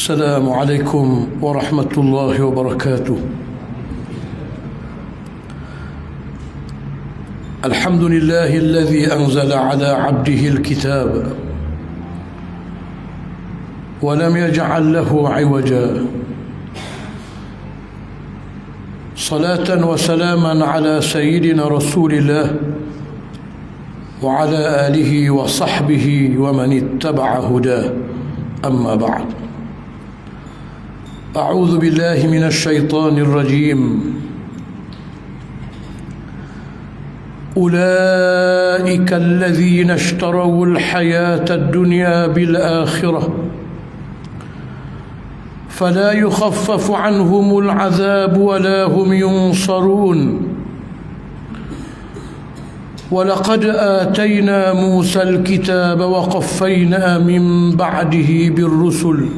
السلام عليكم ورحمة الله وبركاته. الحمد لله الذي أنزل على عبده الكتاب ولم يجعل له عوجا، صلاة وسلاما على سيدنا رسول الله وعلى آله وصحبه ومن اتبع هداه، أما بعد. أعوذ بالله من الشيطان الرجيم. أولئك الذين اشتروا الحياة الدنيا بالآخرة فلا يخفف عنهم العذاب ولا هم ينصرون. ولقد آتينا موسى الكتاب وقفينا من بعده بالرسل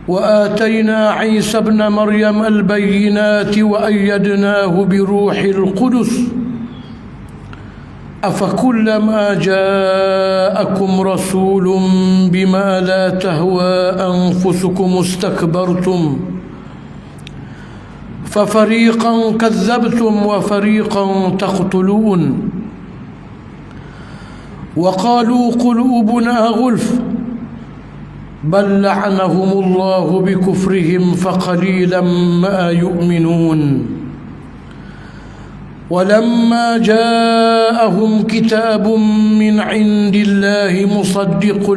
وآتينا عيسى ابن مريم البينات وأيدناه بروح القدس أفكلما جاءكم رسول بما لا تهوى أنفسكم استكبرتم ففريقا كذبتم وفريقا تقتلون. وقالوا قلوبنا غلف بل لعنهم الله بكفرهم فقليلا ما يؤمنون. ولما جاءهم كتاب من عند الله مصدق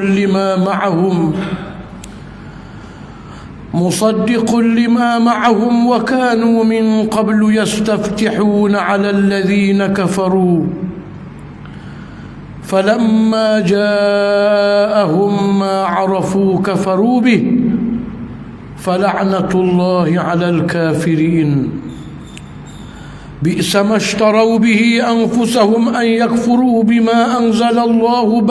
لما معهم وكانوا من قبل يستفتحون على الذين كفروا فلما جاءهم ما عرفوا كفروا به فلعنة الله على الكافرين. بئس ما اشتروا به أنفسهم أن يكفروا بما أنزل الله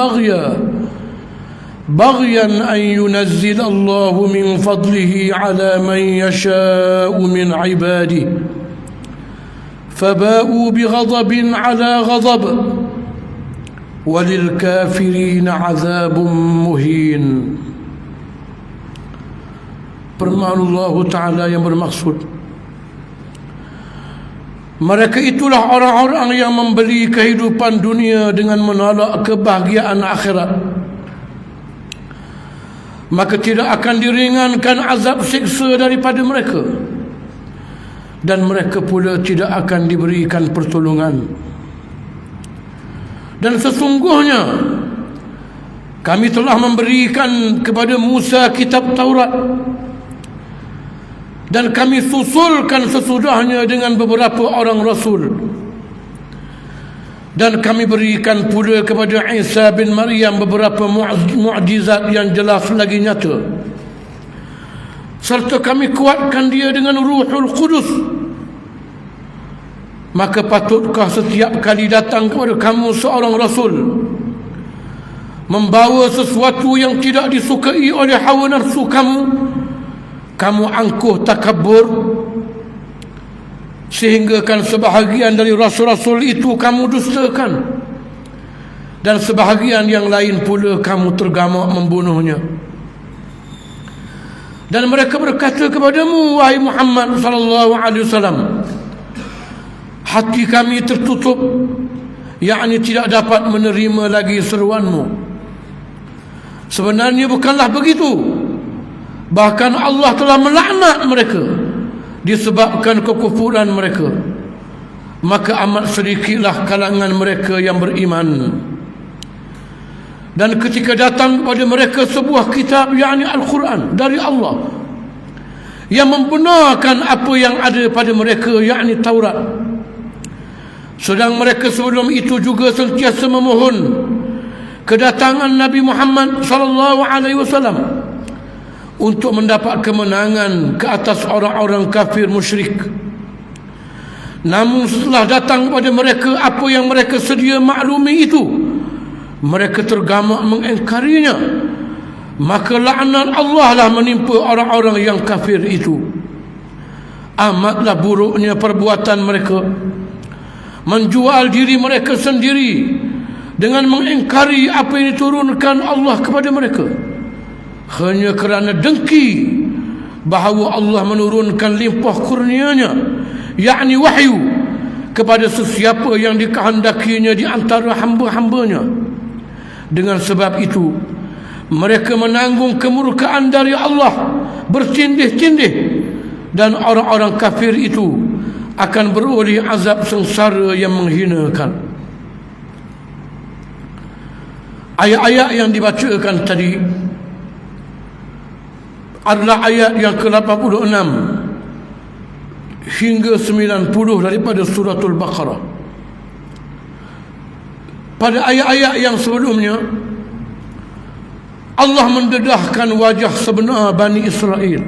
بغيا أن ينزل الله من فضله على من يشاء من عباده فباءوا بغضب على غضب وللكافرين عذاب مهين. Firman Allah Ta'ala yang bermaksud, mereka itulah orang-orang yang membeli kehidupan dunia dengan menolak kebahagiaan akhirat, maka tidak akan diringankan azab siksa daripada mereka, dan mereka pula tidak akan diberikan pertolongan. Dan sesungguhnya kami telah memberikan kepada Musa kitab Taurat, dan kami susulkan sesudahnya dengan beberapa orang rasul, dan kami berikan pula kepada Isa bin Maryam beberapa mukjizat yang jelas lagi nyata, serta kami kuatkan dia dengan Ruhul Qudus. Maka patutkah setiap kali datang kepada kamu seorang rasul membawa sesuatu yang tidak disukai oleh hawa nafsu kamu angkuh takabur, sehingga kan sebahagian dari rasul-rasul itu kamu dustakan, dan sebahagian yang lain pula kamu tergamak membunuhnya. Dan mereka berkata kepadamu, wahai Muhammad sallallahu alaihi wasallam, hati kami tertutup, yakni tidak dapat menerima lagi seruanmu. Sebenarnya bukanlah begitu. Bahkan Allah telah melaknat mereka disebabkan kekufuran mereka. Maka amat sedikitlah kalangan mereka yang beriman. Dan ketika datang kepada mereka sebuah kitab, yakni Al-Quran dari Allah, yang membenarkan apa yang ada pada mereka, yakni Taurat, sedang mereka sebelum itu juga sentiasa memohon kedatangan Nabi Muhammad sallallahu alaihi wasallam untuk mendapat kemenangan ke atas orang-orang kafir musyrik. Namun setelah datang kepada mereka apa yang mereka sedia maklumi itu, mereka tergamak mengingkarinya. Maka laknat Allah lah menimpa orang-orang yang kafir itu. Amatlah buruknya perbuatan mereka, menjual diri mereka sendiri dengan mengingkari apa yang diturunkan Allah kepada mereka. hanya kerana dengki bahawa Allah menurunkan limpah kurnianya, yakni wahyu, kepada sesiapa yang dikehendakinya di antara hamba-hambanya. Dengan sebab itu mereka menanggung kemurkaan dari Allah bertindih-tindih, dan orang-orang kafir itu akan beroleh azab sengsara yang menghinakan. Ayat-ayat yang dibacakan tadi adalah ayat yang ke-86 hingga 90 daripada suratul Baqarah. Pada ayat-ayat yang sebelumnya, Allah mendedahkan wajah sebenar Bani Israel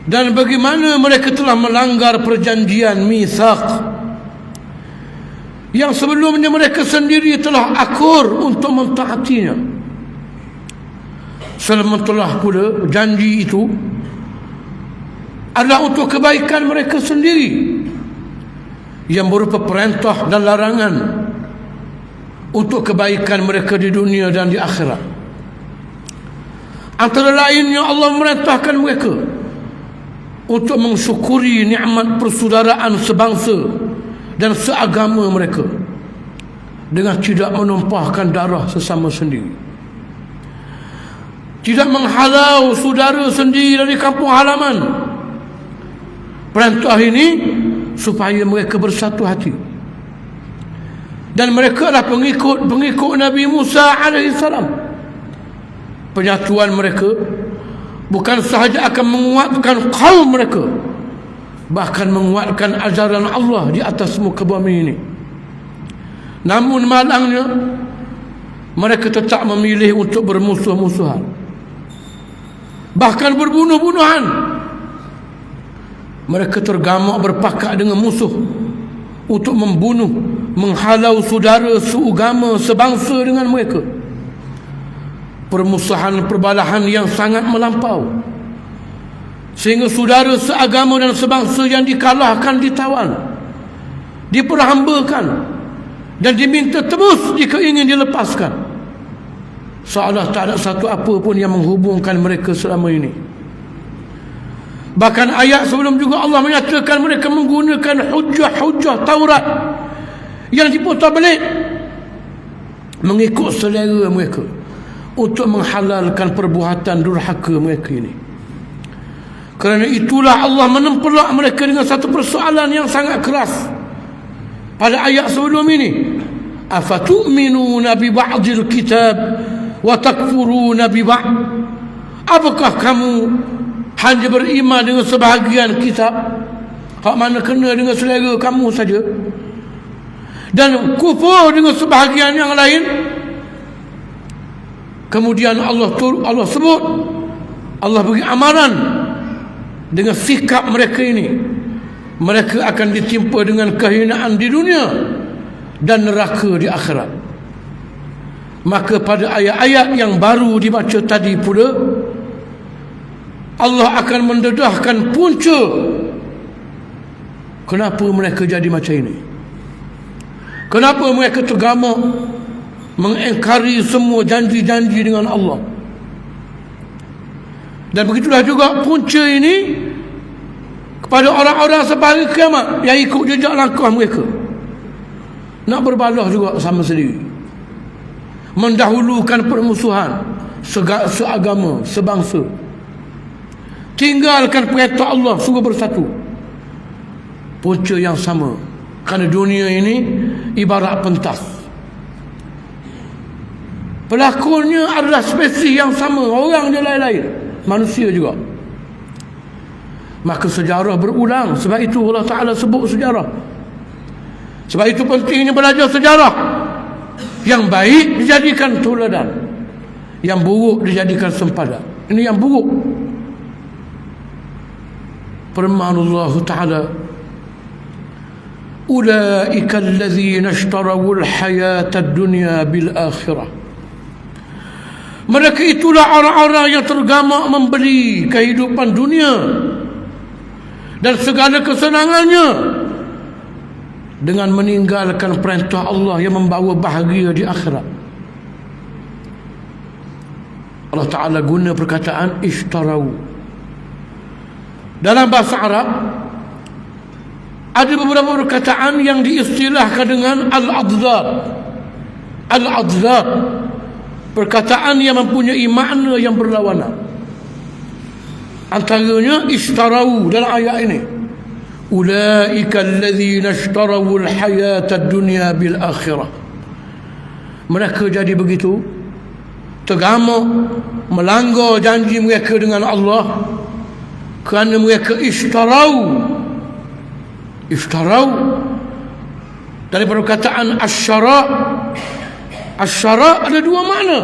dan bagaimana mereka telah melanggar perjanjian mitsaq yang sebelumnya mereka sendiri telah akur untuk mentaatinya. Sementara pula janji itu adalah untuk kebaikan mereka sendiri, yang berupa perintah dan larangan untuk kebaikan mereka di dunia dan di akhirat. Antara lainnya Allah merintahkan mereka untuk mensyukuri nikmat persaudaraan sebangsa dan seagama mereka dengan tidak menumpahkan darah sesama sendiri, tidak menghalau saudara sendiri dari kampung halaman. Perintah ini supaya mereka bersatu hati, dan mereka adalah pengikut Nabi Musa AS. Penyatuan mereka bukan sahaja akan menguatkan kaum mereka, bahkan menguatkan ajaran Allah di atas muka bumi ini. Namun malangnya mereka tetap memilih untuk bermusuh-musuhan, bahkan berbunuh-bunuhan. Mereka tergamak berpakat dengan musuh untuk membunuh, menghalau saudara seagama sebangsa dengan mereka. Permusuhan perbalahan yang sangat melampau, sehingga saudara seagama dan sebangsa yang dikalahkan ditawan, diperhambakan, dan diminta tebus jika ingin dilepaskan, seolah tak ada satu apa pun yang menghubungkan mereka selama ini. Bahkan ayat sebelum juga Allah menyatakan mereka menggunakan hujah-hujah Taurat yang diputar balik mengikut selera mereka untuk menghalalkan perbuatan durhaka mereka ini. Kerana itulah Allah menempelak mereka dengan satu persoalan yang sangat keras pada ayat sebelum ini. Afatu'minuna bi ba'dil kitab wa takfuruna bi ba'd? Apakah kamu hanya beriman dengan sebahagian kitab, hak mana kena dengan selera kamu saja, dan kufur dengan sebahagian yang lain? Kemudian Allah sebut, Allah beri amaran dengan sikap mereka ini. Mereka akan ditimpa dengan kehinaan di dunia dan neraka di akhirat. Maka pada ayat-ayat yang baru dibaca tadi pula, Allah akan mendedahkan punca kenapa mereka jadi macam ini, kenapa mereka tergamak mengingkari semua janji-janji dengan Allah. Dan begitulah juga punca ini kepada orang-orang sampai kiamat yang ikut jejak langkah mereka, nak berbalah juga sama sendiri, mendahulukan permusuhan seagama, sebangsa, tinggalkan perintah Allah suruh bersatu. Punca yang sama, kerana dunia ini ibarat pentas, pelakonnya adalah spesies yang sama, orang dia lain-lain, manusia juga. Maka sejarah berulang. Sebab itu Allah Ta'ala sebut sejarah. Sebab itu pentingnya belajar sejarah. Yang baik dijadikan teladan, yang buruk dijadikan sempadan. Ini yang buruk. Firman Allah Ta'ala, ulaika allazina ishtarawul hayatad dunya bil akhirah. Mereka itulah orang-orang yang tergamak membeli kehidupan dunia dan segala kesenangannya dengan meninggalkan perintah Allah yang membawa bahagia di akhirat. Allah Ta'ala guna perkataan ishtarau. Dalam bahasa Arab ada beberapa perkataan yang diistilahkan dengan al-adzad. Al-adzad, perkataan yang mempunyai makna yang berlawanan. Antaranya ishtarau dalam ayat ini, ulaika allazina ishtarau al-hayata ad-dunya bil akhirah. Mereka jadi begitu tergamuk, melanggar janji mereka dengan Allah kerana mereka ishtarau dari perkataan asyara'. Asyara' ada dua makna,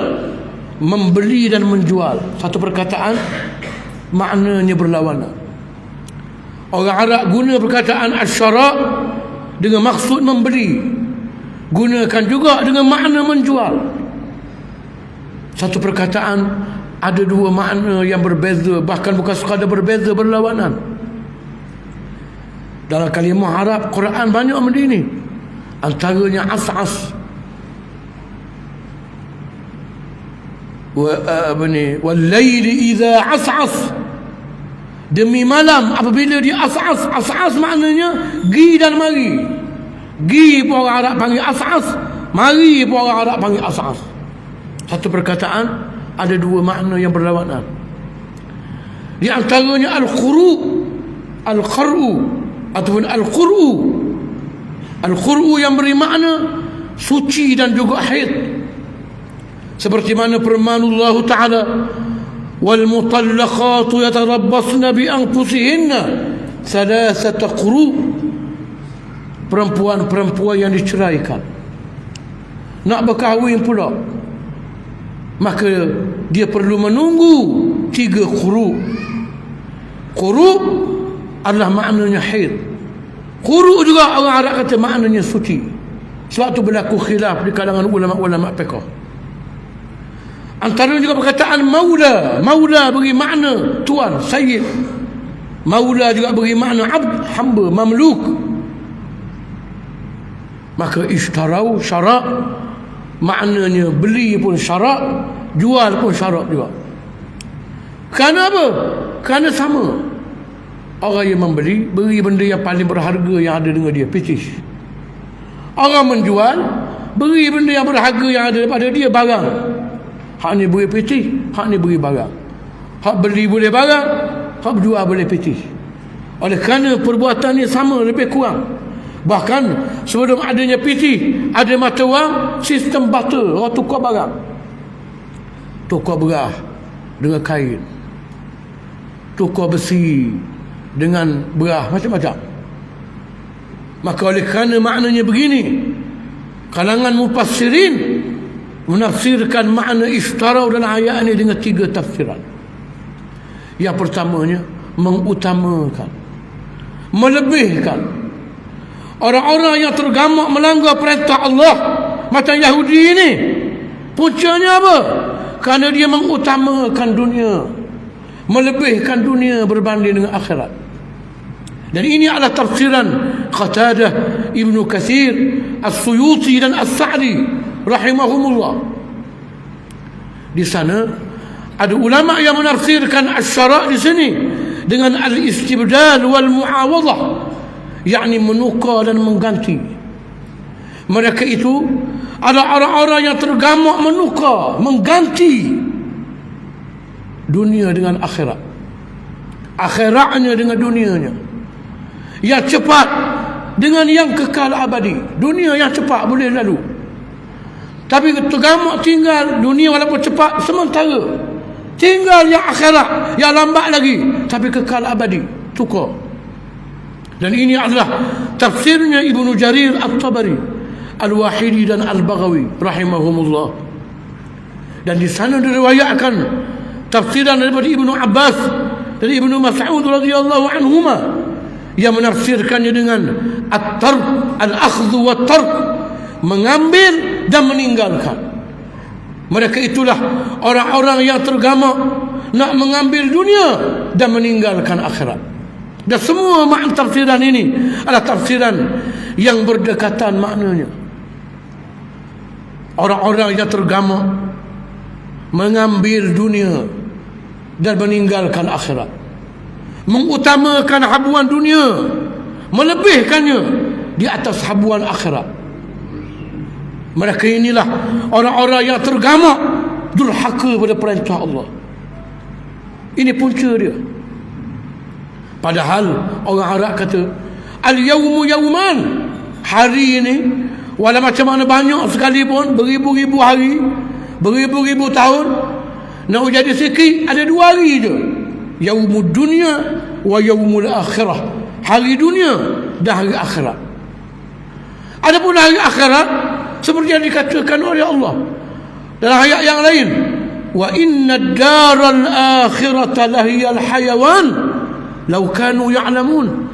membeli dan menjual. Satu perkataan maknanya berlawanan. Orang Arab guna perkataan asyara' dengan maksud membeli, gunakan juga dengan makna menjual. Satu perkataan ada dua makna yang berbeza, bahkan bukan sekadar berbeza, berlawanan. Dalam kalimah Arab Quran banyak benda ini. Antaranya as'as, wal-laili idza as'as, demi malam apabila dia as'as. As'as maknanya gi dan mari. Gi pun orang Arab panggil as'as, mari pun orang Arab panggil as'as. Satu perkataan ada dua makna yang berlawanan. Di antaranya al-khuru', al-qar'u ataupun al-qur'u. Al-qur'u yang beri makna suci dan juga haid, seperti mana firman Allah Ta'ala, wal mutallaqatu yatarabbasna bi anfusihinna thalathata quru'. Perempuan-perempuan yang diceraikan nak berkahwin pula, maka dia perlu menunggu 3 quru'. Quru' adalah maknanya haid. Quru' juga orang Arab kata maknanya suci. Sebab tu berlaku khilaf di kalangan ulama-ulama fiqh. Antara juga perkataan maula. Maula beri makna tuan, sayyid. Maula juga beri makna abd, hamba, mamluk. Maka ishtarau, syarak, maknanya beli pun syarak, jual pun syarak juga. Kerana apa? Kerana sama. Orang yang membeli, beri benda yang paling berharga yang ada dengan dia, petis. Orang menjual, beri benda yang berharga yang ada pada dia, barang. Hak ni beri petis, hak ni beri barang. Hak beli boleh barang, hak berjual boleh petis. Oleh kerana perbuatan ni sama, lebih kurang. Bahkan sebelum adanya petis, ada mata wang, sistem barter, orang tukar barang. Tukar beras dengan kain, tukar besi dengan beras, macam-macam. Maka oleh kerana maknanya begini, kalangan mufassirin menafsirkan makna ishtarau dalam ayat ini dengan 3 tafsiran. Yang pertamanya, mengutamakan, melebihkan orang-orang yang tergamak melanggar perintah Allah, macam Yahudi ini. Puncanya apa? Kerana dia mengutamakan dunia, melebihkan dunia berbanding dengan akhirat. Dan ini adalah tafsiran Qatadah, Ibnu Katsir, As-Suyuti dan As-Sa'di rahimahumullah. Di sana ada ulama yang menafsirkan asy-syara' di sini dengan al-istibdal wal muawadhah, yakni menukar dan mengganti. Mereka itu ada orang-orang yang tergamak menukar, mengganti dunia dengan akhirat, akhiratnya dengan dunianya. Yang cepat dengan yang kekal abadi. Dunia yang cepat boleh lalu, tapi tergamak tinggal dunia walaupun cepat sementara, tinggal yang akhirat yang lambat lagi tapi kekal abadi, tukar. Dan ini adalah tafsirnya Ibnu Jarir At-Tabari, Al-Wahidi dan Al-Baghawi rahimahumullah. Dan di sana diriwayatkan tafsiran daripada Ibnu Abbas dan Ibnu Mas'ud radhiyallahu anhuma yang menafsirkannya dengan at-tark, al-akhdhu wa tark, mengambil dan meninggalkan. Mereka itulah orang-orang yang tergamak nak mengambil dunia dan meninggalkan akhirat. Dan semua makna tafsiran ini adalah tafsiran yang berdekatan maknanya. Orang-orang yang tergamak mengambil dunia dan meninggalkan akhirat, mengutamakan habuan dunia, melebihkannya di atas habuan akhirat. Mereka inilah orang-orang yang tergamak durhaka pada perintah Allah. Ini punca dia. Padahal orang Arab kata al-yawmu yawman, hari ini walau macam mana banyak sekalipun, beribu-ribu hari, beribu-ribu tahun, nak jadi sikit ada 2 hari je. Yaumud dunya wa yaumul akhirah, hari dunia dan hari akhirat. Adapun hari akhirat seperti yang dikatakan oleh Allah dalam ayat yang lain, wa inna ad-daral akhirata lahiyal hayawan law kanu ya'lamun,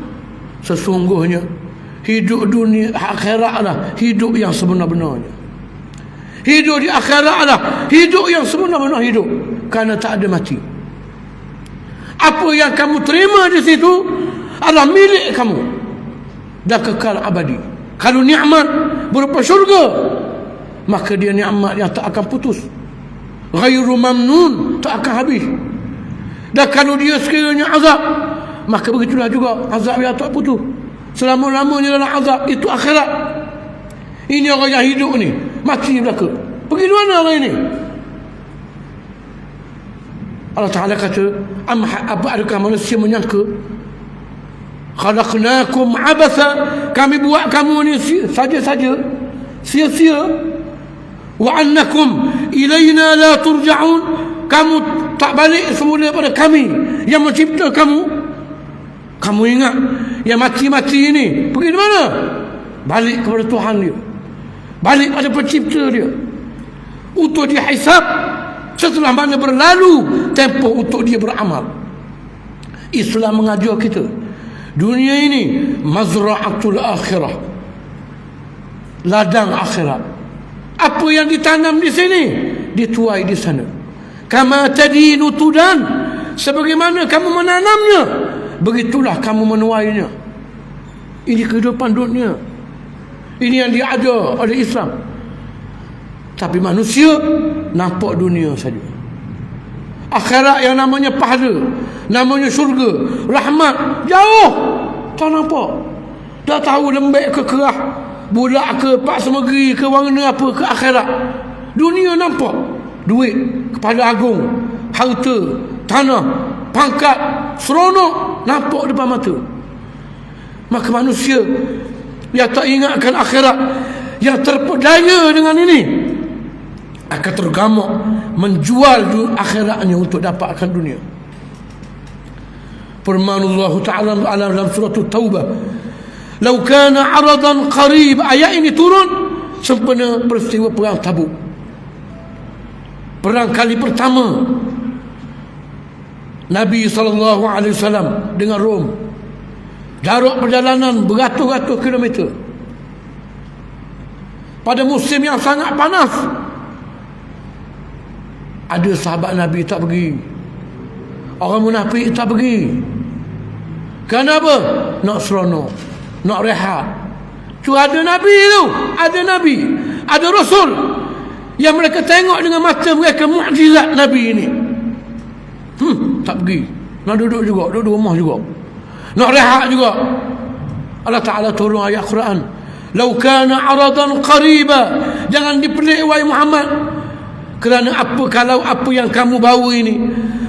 sesungguhnya hidup dunia akhiratlah hidup yang sebenar-benarnya. Hidup di akhiratlah hidup yang sebenar-benar hidup, kerana tak ada mati. Apa yang kamu terima di situ adalah milik kamu dan kekal abadi. Kalau nikmat berupa syurga, maka dia nikmat yang tak akan putus, ghairu mamnun, tak akan habis. Dan kalau dia sekiranya azab, maka begitulah juga azab yang tak putus, selama-lamanya dalam azab. Itu akhirat. Ini orang yang hidup ni, mati belaka. Pergi mana orang ini? Allah Ta'ala kata, apa adakah manusia menyangka khalaqnakum abatha, kami buat kamu ni saja-saja, sia-sia, wa annakum ilayna la turja'un, kamu tak balik semula pada kami yang mencipta kamu. Kamu ingat yang mati-mati ini pergi di mana? Balik kepada Tuhan dia, balik pada pencipta dia untuk dihisab setelah mana berlalu tempoh untuk dia beramal. Islam mengajar kita dunia ini mazra'atul akhirah, ladang akhirat. Apa yang ditanam di sini dituai di sana. Kama tadinu tudan, sebagaimana kamu menanamnya begitulah kamu menuainya. Ini kehidupan dunia, ini yang diajar oleh Islam. Tapi manusia nampak dunia saja. Akhirat yang namanya pahala, namanya syurga, rahmat, jauh tak nampak. Tak tahu lembek ke kerah, bulat ke, pak semegeri ke, warna apa ke akhirat. Dunia nampak, duit, kepala agung, harta, tanah, pangkat, seronok nampak depan mata. Maka manusia yang tak ingatkan akhirat, yang terpedaya dengan ini, akan tergamak menjual akhiratnya untuk dapatkan dunia. Firman Allah Ta'ala dalam surah Taubah, "Lau kana 'aradan qarib." Ayat ini turun sempena peristiwa perang Tabuk, perang kali pertama Nabi SAW dengan Rom. Jarak perjalanan beratus-ratus kilometer pada musim yang sangat panas. Ada sahabat Nabi tak pergi, orang munafik tak pergi. Kenapa? Nak seronok, nak rehat. Cuma ada Nabi tu, ada Nabi, ada Rasul yang mereka tengok dengan mata mereka mukjizat Nabi ini. Tak pergi, nak duduk juga, duduk rumah juga, nak rehat juga. Allah Ta'ala turun ayat Quran, "Lau kana 'aradan qariba." Jangan dipelik wahai Muhammad, kerana apa kalau apa yang kamu bawa ini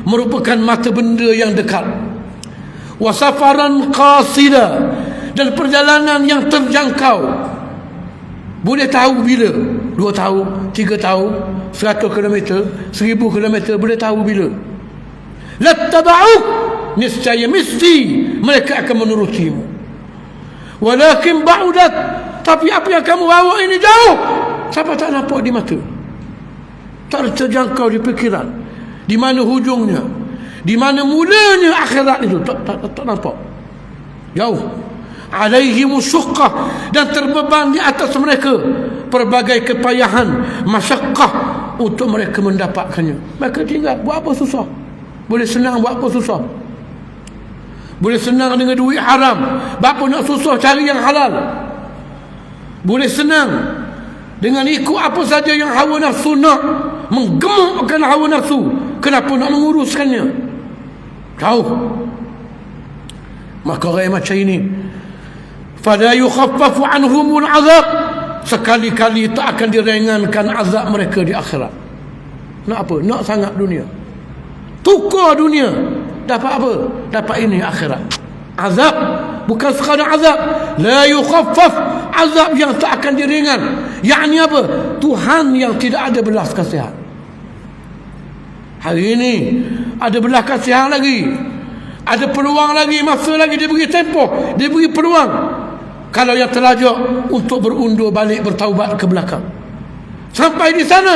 merupakan mata benda yang dekat. Wa safaran qasida, dan perjalanan yang terjangkau. Boleh tahu bila, 2 tahun, 3 tahun, 100 km, 1000 km, boleh tahu bila. Lattaba'uk, niscaya mesti mereka akan menurutimu. Walakin ba'udat, tapi apa yang kamu bawa ini jauh, siapa tak nampak di mata, tak terjangkau di fikiran. Di mana hujungnya, di mana mulanya akhirat itu, tak nampak, jauh. Alaihimu syuqqah, dan terbeban di atas mereka pelbagai kepayahan, masyaqqah untuk mereka mendapatkannya. Mereka tinggal buat apa susah, boleh senang buat apa susah. Boleh senang dengan duit haram, buat apa nak susah cari yang halal. Boleh senang dengan ikut apa saja yang hawa nafsu nak, menggemukkan hawa nafsu. Kenapa nak menguruskannya? Jauh. Maka orang macam ini, fala yukhaffafu anhumul azab, sekali-kali tak akan diringankan azab mereka di akhirat. Nak apa? Nak sangat dunia, tukar dunia, dapat apa? Dapat ini akhirat. Azab, bukan sekadar azab, la yukhaffaf, azab yang tak akan diringan. Yakni apa? Tuhan yang tidak ada belas kasihan. Hari ini ada belas kasihan lagi, ada peluang lagi, masa lagi, dia beri tempoh, dia beri peluang. Kalau yang terlajak untuk berundur balik, bertaubat ke belakang, sampai di sana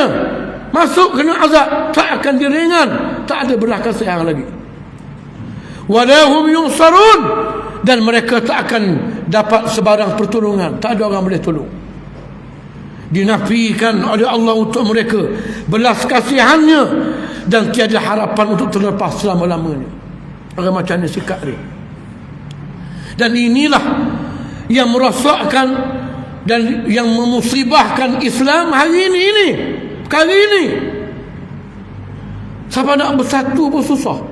masuk kena azab, tak akan diringan, tak ada belas kasihan lagi. Walahum yunsarun, dan mereka tak akan dapat sebarang pertolongan, tak ada orang boleh tolong. Dinafikan oleh Allah untuk mereka belas kasihannya, dan tiada harapan untuk terlepas selama-lamanya. Orang macam ni sikap dia. Dan inilah yang merosakkan dan yang memusibahkan Islam hari ini. Kali ini siapa nak bersatu pun susah.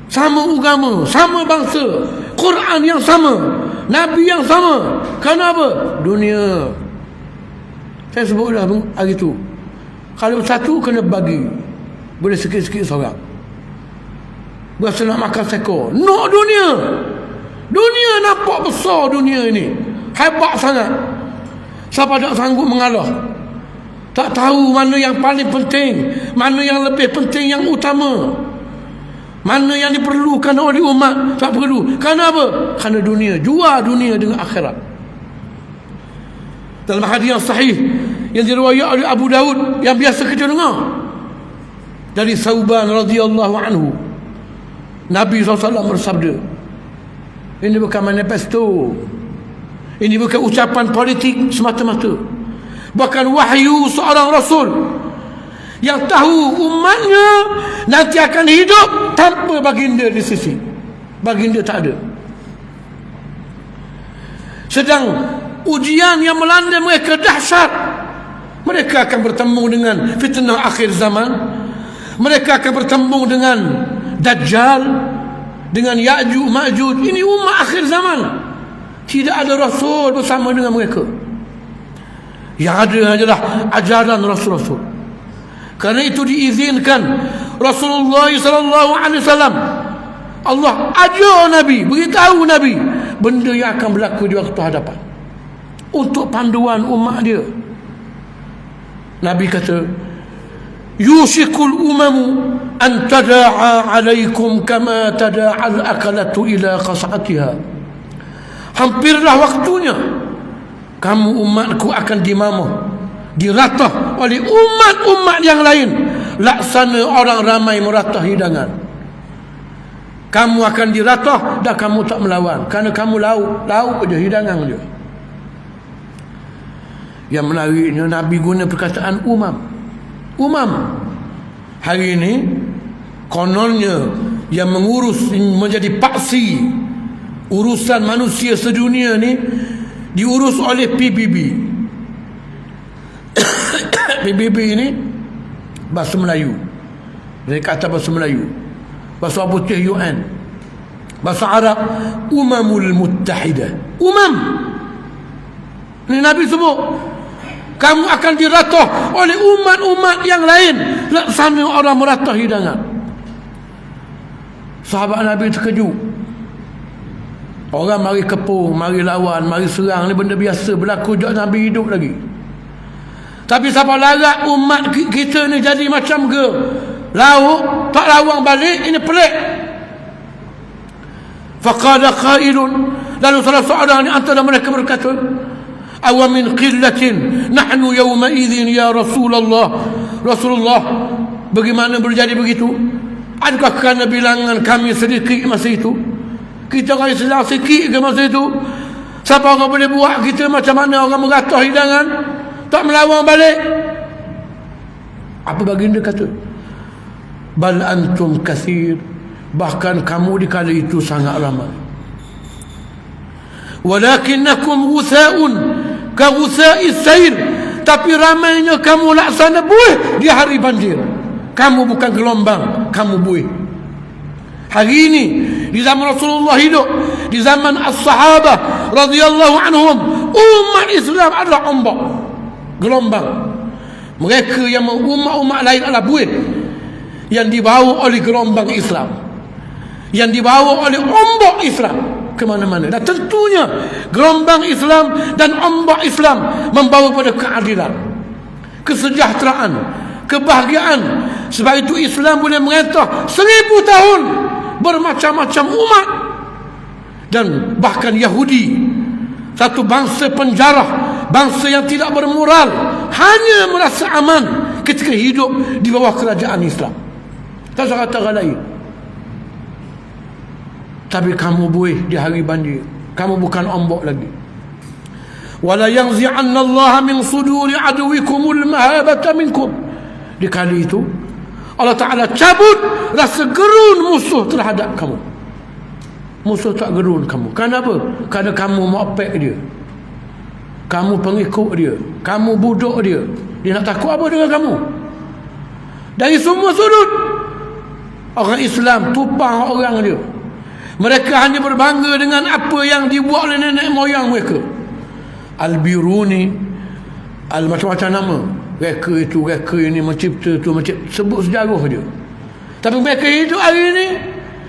Sama agama, sama bangsa, Quran yang sama, Nabi yang sama. Kenapa? Dunia. Saya sebut dah hari tu, kalau bersatu kena bagi, boleh sikit-sikit seorang. Berasa nak makan sekor. Nak dunia. Dunia nampak besar dunia ini, hebat sangat. Siapa tak sanggup mengalah? Tak tahu mana yang paling penting, mana yang lebih penting, yang utama, mana yang diperlukan oleh umat. Tak perlu. Kenapa? Kerana dunia. Jual dunia dengan akhirat. Dalam hadis yang sahih yang diriwayatkan oleh Abu Daud, yang biasa kita dengar, dari Sauban radhiyallahu anhu, Nabi SAW bersabda, ini bukan manifesto, ini bukan ucapan politik semata-mata, bahkan wahyu seorang Rasul yang tahu umatnya nanti akan hidup tanpa baginda di sisi. Baginda tak ada. Sedang ujian yang melanda mereka dahsyat. Mereka akan bertemu dengan fitnah akhir zaman. Mereka akan bertemu dengan Dajjal, dengan Ya'juj Ma'juj. Ini umat akhir zaman. Tidak ada Rasul bersama dengan mereka. Yang ada adalah ajaran Rasul-Rasul. Kerana itu diizinkan Rasulullah SAW, Allah ajar Nabi, beritahu Nabi benda yang akan berlaku di waktu hadapan, untuk panduan umat dia. Nabi kata, yushikul umamu an tada'a alaikum kama tada'al akalatu ila qas'atiha. Hampirlah waktunya kamu umatku akan dimamah, diratah oleh umat-umat yang lain, laksana orang ramai meratah hidangan. Kamu akan diratah dan kamu tak melawan, kerana kamu lauk je, hidangan je. Yang menariknya, Nabi guna perkataan umam. Hari ini kononnya yang mengurus, menjadi paksi urusan manusia sedunia ni diurus oleh PBB. PBB ini bahasa Melayu, dari kata bahasa Melayu, bahasa putih UN, bahasa Arab Umamul Muttahidah. Umam ini Nabi sebut, kamu akan diratah oleh umat-umat yang lain, laksana orang meratah hidangan. Sahabat Nabi terkejut. Orang mari kepung, mari lawan, mari serang, ni benda biasa berlaku sejak Nabi hidup lagi. Tapi siapa larat umat kita ni jadi macam ke lauk, tak lawang balik, ini pelik. Faqala qailun, lalu salah seorang ni antara mereka berkata, aw min qillatin nahnu yawma idzin ya Rasulullah. Rasulullah, bagaimana berjadi begitu? Adakah kerana bilangan kami sedikit masa itu? Kita orang Islam sikit ke masa itu? Siapa orang boleh buat kita macam mana orang meratah hidangan, tak melawan balik? Apa baginda kata? Bal antum kathir, bahkan kamu di kala itu sangat ramai. Walakinnakum ghutha'un ka ghutha'is sayr tapi ramainya kamu laksana buih di hari banjir. Kamu bukan gelombang, kamu buih. Hari ini di zaman Rasulullah hidup, di zaman as-sahabah radhiyallahu anhum, umat Islam adalah ombak, gelombang. Mereka yang umat-umat lain adalah buih yang dibawa oleh gelombang Islam, yang dibawa oleh ombak Islam ke mana-mana. Dan tentunya gelombang Islam dan ombak Islam membawa pada keadilan, kesejahteraan, kebahagiaan. Sebab itu Islam boleh merentah 1000 tahun, bermacam-macam umat. Dan bahkan Yahudi, satu bangsa penjarah, bangsa yang tidak bermoral, hanya merasa aman ketika hidup di bawah kerajaan Islam. Tak usah kata lain. Tapi kamu buih di hari banjir, kamu bukan ombak lagi. Wala yanzi'anna Allah min suduri aduwikumul mahabata minkum. Di kali itu Allah Ta'ala cabut rasa gerun musuh terhadap kamu. Musuh tak gerun kamu. Kenapa? Kerana kamu mopek dia, kamu pengikut dia, kamu budak dia. Dia nak takut apa dengan kamu? Dari semua sudut orang Islam tupang orang dia. Mereka hanya berbangga dengan apa yang dibuat oleh nenek moyang mereka. Al-Biruni, macam-macam nama. Reka itu, reka ini, mencipta itu, sebut sejarah dia. Tapi mereka hidup hari ini,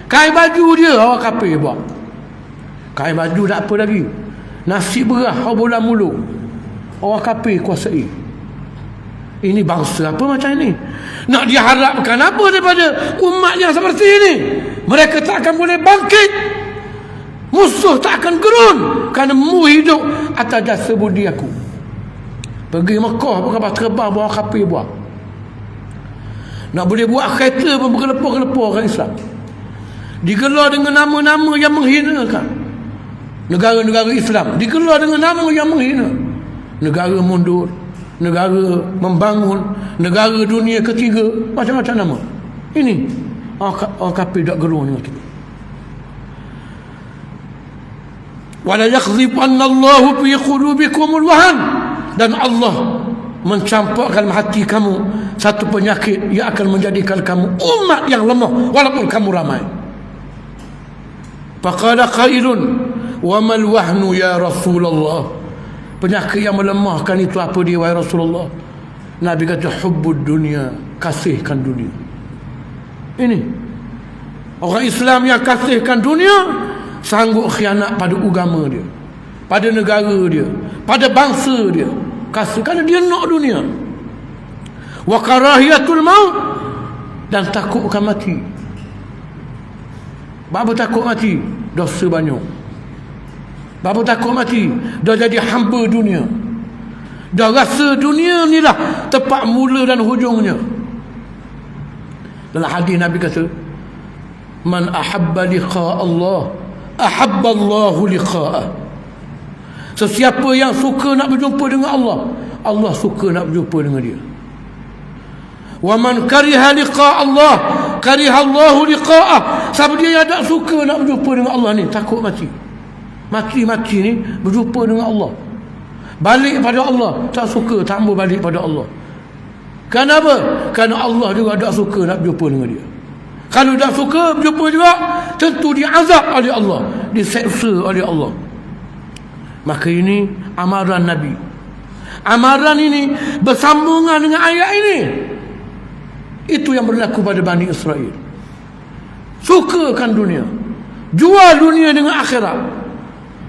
kain baju dia orang kafir buat. Kain baju tak apa lagi. Nasi berah, bola mulu, orang kafir kuasai. Ini bangsa apa macam ini? Nak diharapkan apa daripada umat yang seperti ini? Mereka tak akan boleh bangkit, musuh tak akan gerun, kerana mu hidup atas jasa budi aku. Pergi Mekah bukan terbang bawa kapal buat. Nak boleh buat kereta pun bergelepar-gelepar orang Islam. Digelar dengan nama-nama yang menghinakan negara-negara Islam. Digelar dengan nama yang menghina. Negara mundur, negara membangun, negara dunia ketiga, macam-macam nama. Ini orang kafir tak gerun dengan kita. Wala yakhzifanna Allahu fi qulubikumul wahan. Dan Allah mencampakkan hati kamu satu penyakit yang akan menjadikan kamu umat yang lemah walaupun kamu ramai. Faqala qailun wa mal wahnu ya Rasulullah. Penyakit yang melemahkan itu apa dia wahai Rasulullah? Nabi kata hubbud dunia, kasihkan dunia. Ini orang Islam yang kasihkan dunia sanggup khianat pada agama dia, pada negara dia, pada bangsa dia. Kasih kerana dia nak dunia. Wa karahiyatul maut, dan takutkan mati. Bapa takut mati, dosa banyak. Bapa takut mati, dah jadi hamba dunia. Dah rasa dunia ni lah tempat mula dan hujungnya. Dalam hadis Nabi kata, man ahabba liqa Allah, ahabba Allahu liqa'ah. Sesiapa yang suka nak berjumpa dengan Allah, Allah suka nak berjumpa dengan dia. Wa man kariha liqa Allah, kariha Allahu liqa'ah. Siapa dia yang tak suka nak berjumpa dengan Allah ni, takut mati. Mati-mati ni berjumpa dengan Allah, balik pada Allah, tak suka, tak mau balik pada Allah. Kenapa? Kerana Allah juga tak suka nak berjumpa dengan dia. Kalau tak suka berjumpa juga, tentu diazab oleh Allah, diseksa oleh Allah. Maka ini amaran Nabi. Amaran ini bersambungan dengan ayat ini. Itu yang berlaku pada Bani Israel. Sukakan dunia, jual dunia dengan akhirat,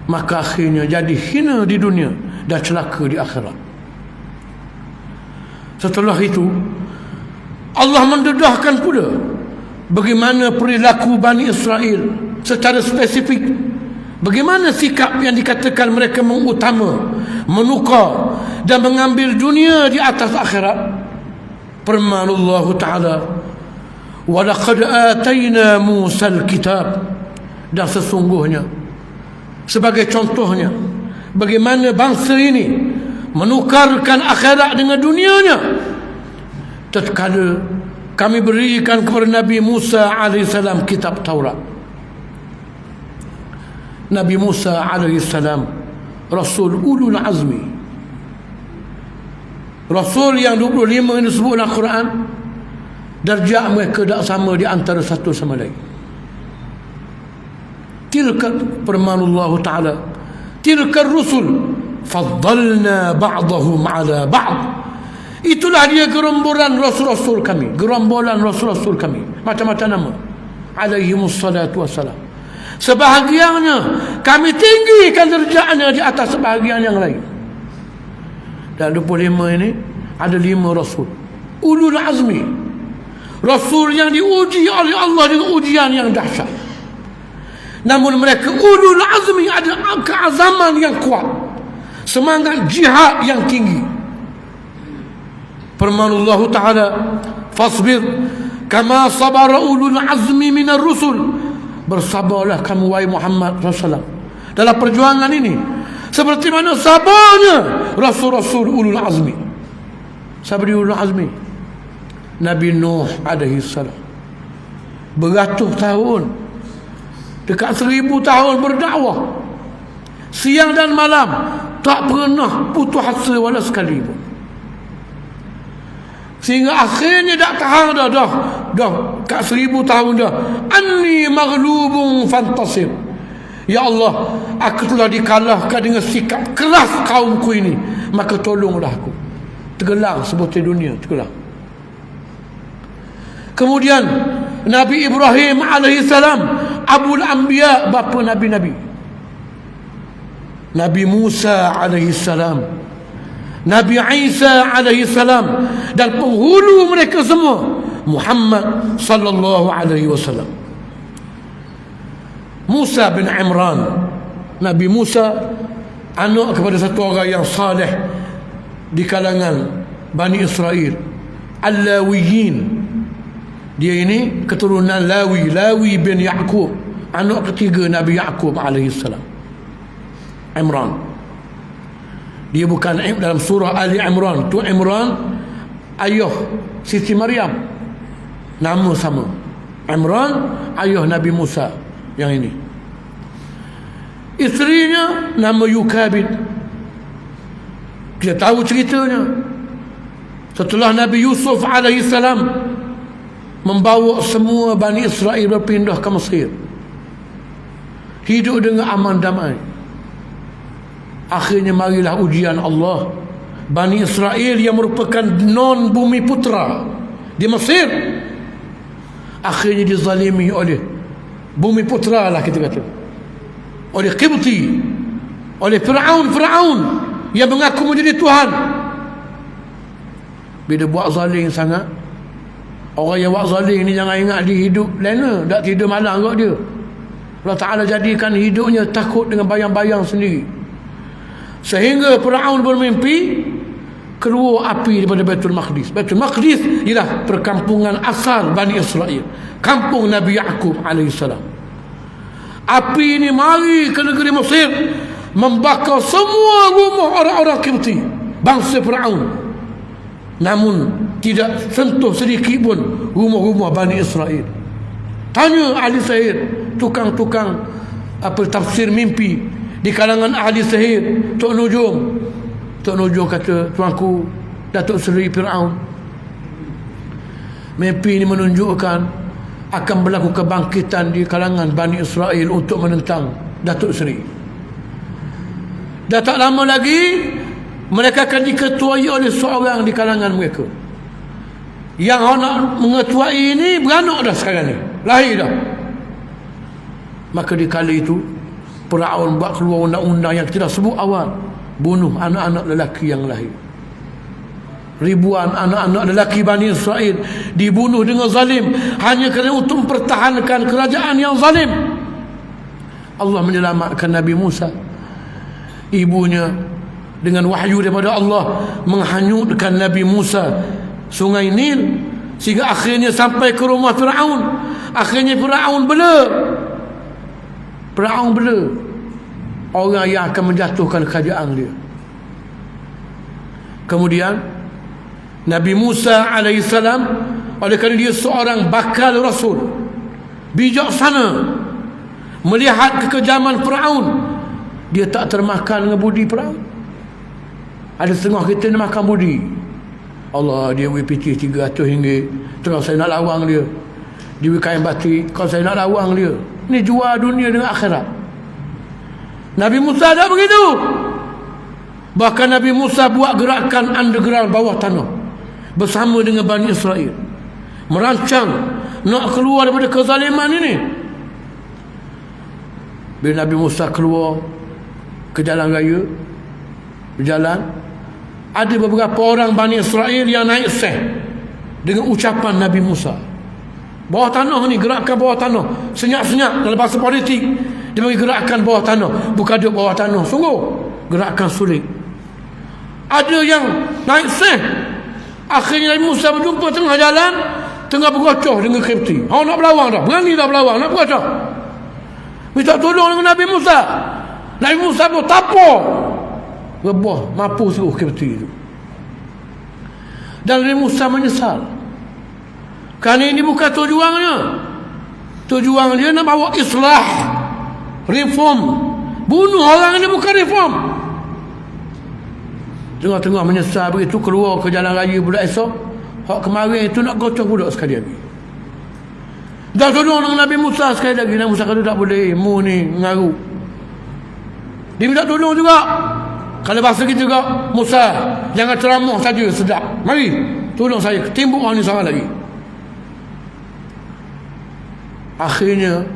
maka akhirnya jadi hina di dunia dan celaka di akhirat. Setelah itu Allah mendedahkan pula bagaimana perilaku Bani Israel secara spesifik. Bagaimana sikap yang dikatakan mereka mengutama, menukar dan mengambil dunia di atas akhirat. Firman Allah Ta'ala, wa laqad atayna Musa al-kitab. Dan sesungguhnya, sebagai contohnya, bagaimana bangsa ini menukarkan akhirat dengan dunianya. Tatkala kami berikan kepada Nabi Musa AS kitab Taurat. Nabi Musa AS Rasul ulul azmi, Rasul yang 25 ini disebut dalam Quran, darjah mereka tak sama di antara satu sama lain. Tilka firmanullah Ta'ala, tilka rusul faddalna ba'dahum ala ba'd. Itulah dia gerombolan rasul-rasul kami, gerombolan rasul-rasul kami, macam-macam nama, alaihimus salatu wassalam. Sebahagiannya kami tinggikan derajatnya di atas sebahagian yang lain. Dan 25 ini ada 5 rasul ulul azmi, rasul yang diuji oleh Allah dengan ujian yang dahsyat. Namun mereka ulul azmi, ada keazaman yang kuat, semangat jihad yang tinggi. Firmanullah Ta'ala, fasbir kama sabara ulul azmi minar rusul. Bersabarlah kamu wahai Muhammad SAW dalam perjuangan ini, seperti mana sabarnya rasul-rasul ulul azmi. Siapa dia ulul azmi? Nabi Nuh alaihi salam, beratus tahun, dekat 1000 tahun berdakwah, siang dan malam, tak pernah putus asa wala sekali pun. Sehingga akhirnya tak tahan dah kat 1000 tahun dah, anni maghlubun fantasir, ya Allah, aku telah dikalahkan dengan sikap keras kaumku ini, maka tolonglah aku. Tenggelam sebutir dunia, tenggelam. Kemudian Nabi Ibrahim alaihissalam, Abul Anbiya, bapa Nabi-Nabi. Nabi Musa alaihissalam, Nabi Isa alaihissalam, dan penghulu mereka semua Muhammad sallallahu alaihi wasallam. Musa bin Imran, Nabi Musa anak kepada satu orang yang saleh di kalangan Bani Israel, Al-Lawiyin. Dia ini keturunan Lawi, Lawi bin Ya'qub, anak ketiga Nabi Ya'qub alaihissalam. Imran, dia bukan dalam surah Ali Imran tu, Imran ayah Siti Maryam, nama sama. Imran ayah Nabi Musa yang ini. Isterinya nama Yukabid. Kita tahu ceritanya. Setelah Nabi Yusuf alaihissalam membawa semua Bani Israel berpindah ke Mesir, hidup dengan aman damai. Akhirnya marilah ujian Allah. Bani Israel yang merupakan non bumi putra di Mesir, akhirnya dizalimi oleh bumi putra lah kita kata, oleh Qibti, oleh Fir'aun yang mengaku menjadi Tuhan. Bila buat zalim sangat, orang yang buat zalim ni jangan ingat dia hidup lena, tak tidur malam kot dia. Allah Ta'ala jadikan hidupnya takut dengan bayang-bayang sendiri, sehingga Fir'aun bermimpi keluar api daripada Baitul Maqdis. Baitul Maqdis ialah perkampungan asal Bani Israel, kampung Nabi Ya'qub alaihissalam. Api ini mari ke negeri Mesir, membakar semua rumah orang-orang Qibti, bangsa Fir'aun. Namun tidak sentuh sedikit pun rumah-rumah Bani Israel. Tanya ahli sihir, tukang-tukang tafsir mimpi di kalangan ahli sihir, Tok Nujum kata, tuanku Datuk Seri Fir'aun, mimpi ini menunjukkan akan berlaku kebangkitan di kalangan Bani Israel untuk menentang Datuk Seri. Dah tak lama lagi mereka akan diketuai oleh seorang di kalangan mereka. Yang nak mengetuai ini beranak dah sekarang ni, lahir dah. Maka di kala itu Fir'aun buat keluar undang-undang yang kita sebut awal, bunuh anak-anak lelaki yang lahir. Ribuan anak-anak lelaki Bani Israel dibunuh dengan zalim, hanya kerana untuk mempertahankan kerajaan yang zalim. Allah menyelamatkan Nabi Musa. Ibunya dengan wahyu daripada Allah menghanyutkan Nabi Musa Sungai Nil, sehingga akhirnya sampai ke rumah Fir'aun. Akhirnya Fir'aun bela orang yang akan menjatuhkan kerajaan dia. Kemudian Nabi Musa alaihissalam, oleh kerana dia seorang bakal Rasul, bijaksana, melihat kekejaman Fir'aun, dia tak termakan dengan budi Fir'aun. Ada setengah kita ni makan budi, Allah, dia beri pitih RM300. Terus saya nak lawang dia. Dia beri kain batik. Kalau saya nak lawang dia. Ni jual dunia dengan akhirat. Nabi Musa tak begitu. Bahkan Nabi Musa buat gerakan underground, bawah tanah, bersama dengan Bani Israel, merancang nak keluar daripada kezaliman ini. Bila Nabi Musa keluar ke jalan raya, berjalan, ada beberapa orang Bani Israel yang naik seh dengan ucapan Nabi Musa. Bawah tanah ni, gerakan bawah tanah, senyap-senyap dalam bahasa politik dia bagi gerakan bawah tanah. Bukan duduk bawah tanah, sungguh gerakan sulit. Ada yang naik seh. Akhirnya Nabi Musa berjumpa tengah jalan, tengah bergocoh dengan Kipti. Nak berlawang dah, berani dah berlawang, nak bergocoh, minta tolong dengan Nabi Musa. Nabi Musa pun tapau rebah, mampu seluruh Kipti itu. Dan Nabi Musa menyesal, kerana ini bukan tujuannya. Tujuan dia nak bawa islah, reform. Bunuh orang ini bukan reform. Tengah-tengah menyesal begitu, keluar ke jalan raya budak esok. Hak kemarin itu nak gocok budak sekali lagi. Dah tolong dengan Nabi Musa sekali lagi. Nabi Musa kata tak boleh, mu ni ngaruh. Dia minta tolong juga. Kalau bahasa kita juga, Musa, jangan ceramah saja sedap. Mari, tolong saya, timbuk orang ni seorang lagi. Akhirnya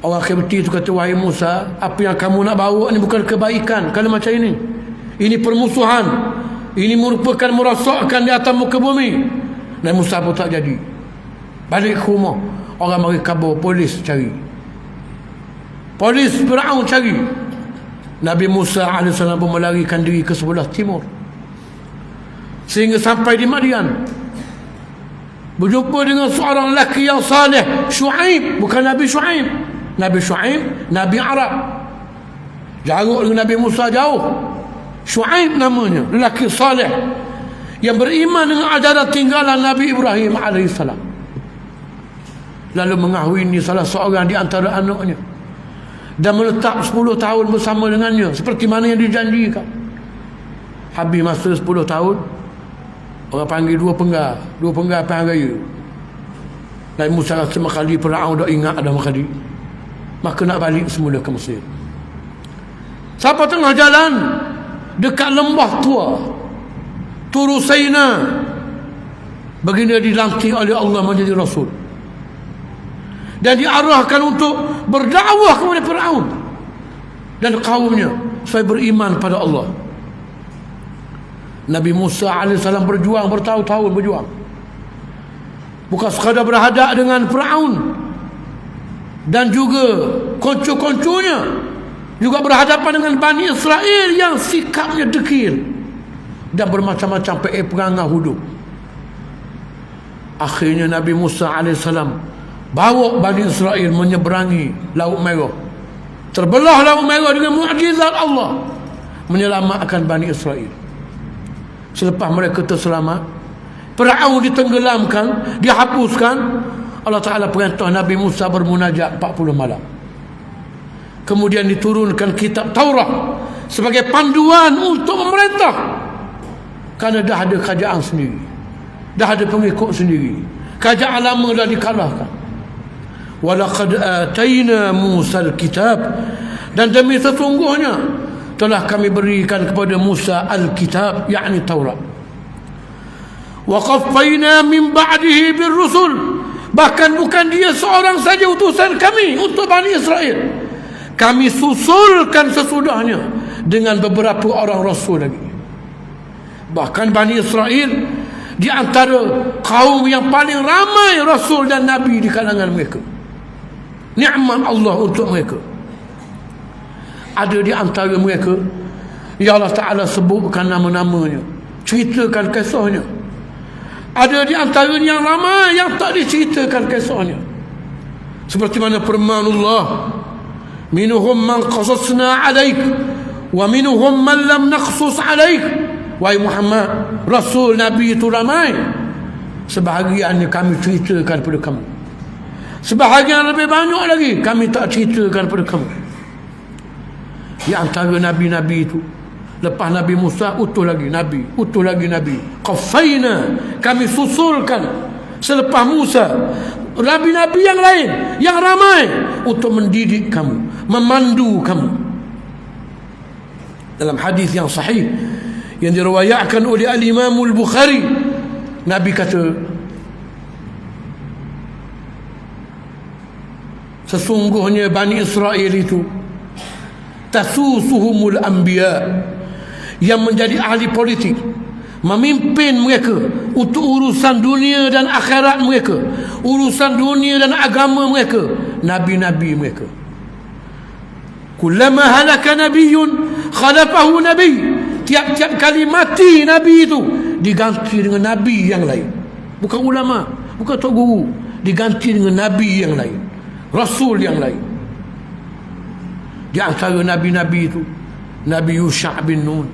orang Kipti itu kata, wahai Musa, apa yang kamu nak bawa ni bukan kebaikan. Kalau macam ini permusuhan, ini merupakan merosakkan di atas muka bumi. Dan Musa pun tak jadi. Balik ke rumah, orang mari kabur, polis cari, polis Firaun cari. Nabi Musa AS pun melarikan diri ke sebelah timur, sehingga sampai di Madian, berjumpa dengan seorang lelaki yang saleh, Syuaib. Bukan Nabi Syuaib. Nabi Syuaib, Nabi Arab, jarak dengan Nabi Musa jauh. Syuaib namanya, lelaki saleh yang beriman dengan ajaran tinggalan Nabi Ibrahim AS. Lalu mengahwini salah seorang di antara anaknya dan meletak 10 tahun bersama dengannya, seperti mana yang dijanjikan. Habis masa 10 tahun, orang panggil dua penggal perang raya. Nabi Musa rasa makali Firaun dah ingat dah makali, maka nak balik semula ke Mesir. Siapa tengah jalan dekat lembah tua Turu Saina, baginda dilantik oleh Allah menjadi Rasul dan diarahkan untuk berdakwah kepada Firaun dan kaumnya supaya beriman pada Allah. Nabi Musa AS berjuang bertahun-tahun, berjuang, bukan sekadar berhadap dengan Firaun dan juga konco-konconya, juga berhadapan dengan Bani Israel yang sikapnya dekil dan bermacam-macam perangai hudud. Akhirnya Nabi Musa AS bawa Bani Israel menyeberangi Laut Merah. Terbelah Laut Merah dengan mukjizat Allah, menyelamatkan Bani Israel. Selepas mereka terselamat, Firaun ditenggelamkan, dihapuskan. Allah Ta'ala perintah Nabi Musa bermunajat 40 malam. Kemudian diturunkan kitab Taurat sebagai panduan untuk memerintah, kerana dah ada kerajaan sendiri, dah ada pengikut sendiri. Kerajaan lama dah dikalahkan. Walaqad atayna Musa al-kitab, dan demi sesungguhnya telah kami berikan kepada Musa al-kitab, yakni Taurat. Wa qaffayna min ba'dihi bir-rusul, bahkan bukan dia seorang saja utusan kami untuk Bani Israel, kami susulkan sesudahnya dengan beberapa orang Rasul lagi. Bahkan Bani Israel di antara kaum yang paling ramai Rasul dan Nabi di kalangan mereka. Nikmat Allah untuk mereka. Ada di antara mereka yang Allah Ta'ala sebutkan nama-namanya, ceritakan kisahnya. Ada di antara yang ramai yang tak diceritakan kisahnya, seperti mana firman Allah, minhum man qasasna alaik wa minhum man lam naqsus alaik. Wahai Muhammad, Rasul Nabi itu ramai, sebahagiannya kami ceritakan pada kamu, sebahagian lebih banyak lagi kami tak ceritakan pada kamu. Di antara Nabi-Nabi itu Lepas Nabi Musa, utuh lagi Nabi, utuh lagi Nabi. Qafaina, kami susulkan selepas Musa Nabi-Nabi yang lain, yang ramai, untuk mendidik kamu, memandu kamu. Dalam hadis yang sahih yang diriwayatkan oleh Al-Imam Al-Bukhari, Nabi kata, sesungguhnya Bani Israel itu tasusuhumul anbiya, yang menjadi ahli politik, memimpin mereka untuk urusan dunia dan akhirat mereka, urusan dunia dan agama mereka, nabi-nabi mereka. Kullama halaka nabiyyun khalafahu nabi, tiap-tiap kali mati nabi itu diganti dengan nabi yang lain. Bukan ulama, bukan tok guru, diganti dengan nabi yang lain, rasul yang lain. Di antara nabi-nabi itu Nabi Yusha' bin Nun,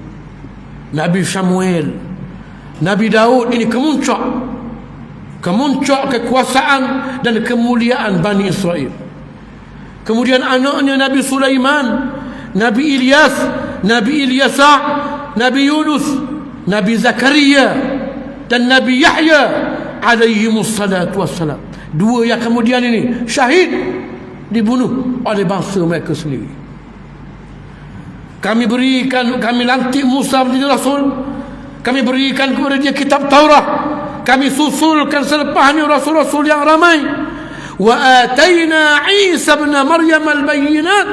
Nabi Samuel, Nabi Daud. Ini kemuncak kekuasaan dan kemuliaan Bani Israel. Kemudian anaknya Nabi Sulaiman, Nabi Ilyas, Nabi Ilyasa, Nabi Yunus, Nabi Zakaria dan Nabi Yahya alaihimus salatu wassalam. Dua yang kemudian ini syahid, dibunuh oleh bangsa mereka sendiri. Kami lantik Musa menjadi Rasul. Kami berikan kepada dia kitab Taurat. Kami susulkan selepasnya Rasul-Rasul yang ramai. Wa atayna Isa bin Maryam al-bayyinat,